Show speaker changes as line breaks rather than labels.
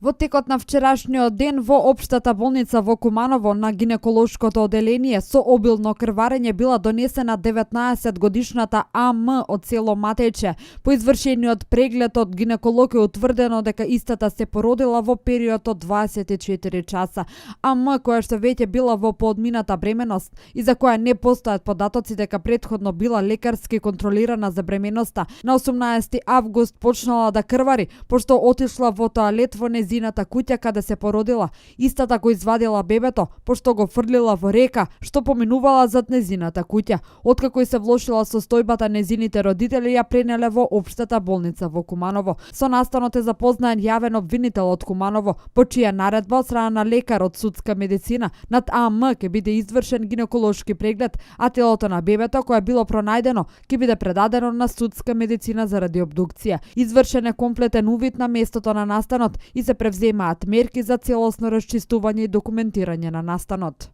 Во текот на вчерашниот ден во општата болница во Куманово на гинеколошкото оделение со обилно крварење била донесена 19-годишната АМ од село Матече. По извршениот преглед од гинеколог е утврдено дека истата се породила во период од 24 часа. АМ, која што веќе била во поодмината бременост и за која не постојат податоци дека претходно била лекарски контролирана за бременоста, на 18 август почнала да крвари, пошто отишла во тоалет во незината куќа каде се породила. Истата го извадила бебето, пошто го фрлила во река, што поминувала зад незината куќа. Откако и се влошила состојбата, незините родители ја пренеле во општата болница во Куманово. Со настанот е запознаен јавен обвинител од Куманово, по чија наредба од страна на лекар од судска медицина над АМ ќе биде извршен гинеколошки преглед, а телото на бебето кое било пронајдено ќе биде предадено на судска медицина заради обдукција. Извршен е комплетен увид на местото на настанот и се превземаат мерки за целосно расчистување и документирање на настанот.